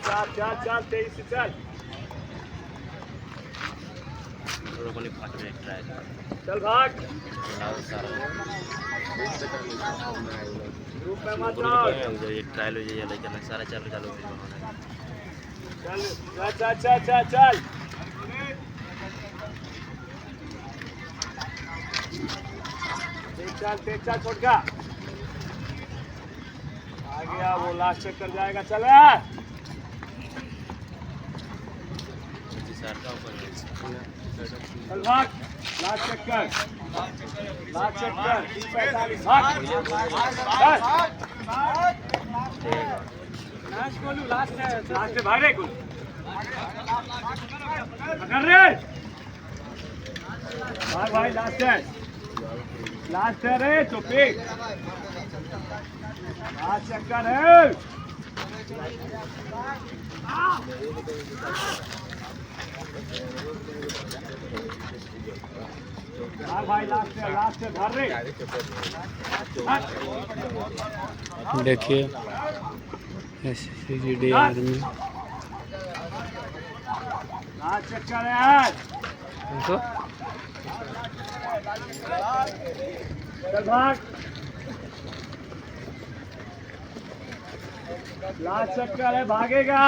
चल चल चल तेईस से चल चल भाग ग्रुप में मत जाओ ट्रायल हो जाए लेकिन सारा चालू चालू चल चल चल चल चल तेज चल छोड़ का आ गया वो लास्ट चक्कर जाएगा चल चल भाग लास्ट चक्कर 45 भाग लास्ट भाग रे कुल पकड़ रे भाग भाई लास्ट है रे चुप्पी लास्ट चक्कर है भाई लास्ट है धर रे देखिए SCDR में लास्ट चक्कर है यार चल भाग लास्ट चक्कर है भागेगा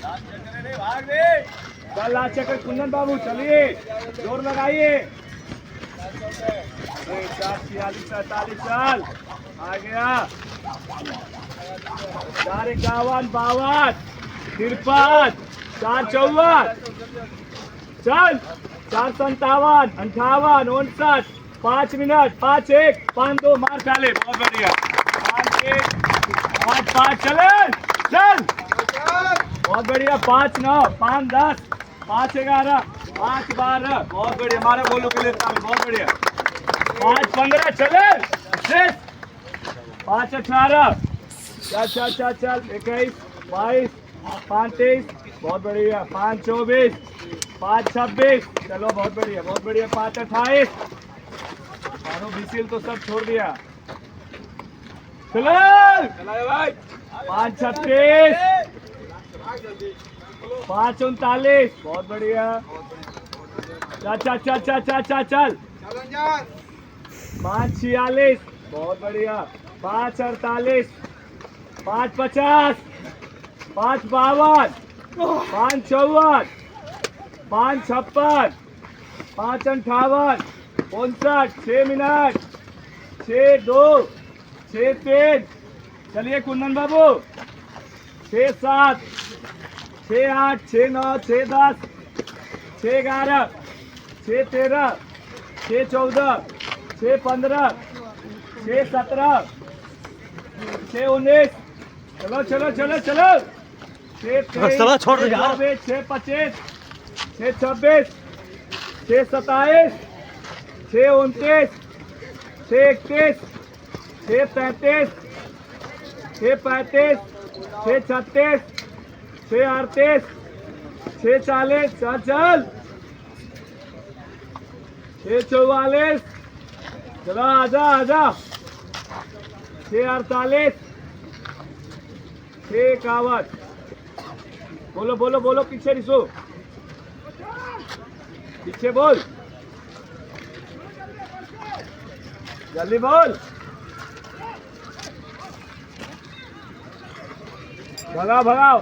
भाग दे चल लास्ट चक्कर कुंदन बाबू चलिए जोर लगाइए 46 47 चल आ गया 4 51 52 53 4 54 चल 4 57 58 59 5 मिनट 5 1 5 2 मार पहले बहुत बढ़िया 5 1 5 5 चले चल बहुत बढ़िया 5 9 5 10 5 11 5 12 बहुत बढ़िया हमारा बोलो के लिए बहुत बढ़िया 5 15 चले 5 18 चल चल चल चल 21 22 5 23 बहुत बढ़िया 5 24 5 26 चलो बहुत बढ़िया 5 28 मानो बिसिल तो सब छोड़ दिया चलो भाई 5 36 5 39 बहुत बढ़िया चल चल चल चल चल चल चल 5 46 बहुत बढ़िया 5 48 5 50 5 52 5 54 5 56 5 58 59 6 मिनट 6 2 6 3 चलिए कुंदन बाबू 6 7 6 8 6 9 6 10 6 11 6 13 6 14 6 15 6 17 6 19 चलो चलो चलो चलो 6 23 6 25 6 26 6 27 6 29 6 31 6 33 6 35 6 36 6 38 6 40 चल चल 6 44 चलो आजा आजा 6 48 6 51 बोलो बोलो बोलो पीछे रिसो पीछे बोल जल्दी बोल भगाओ भगाओ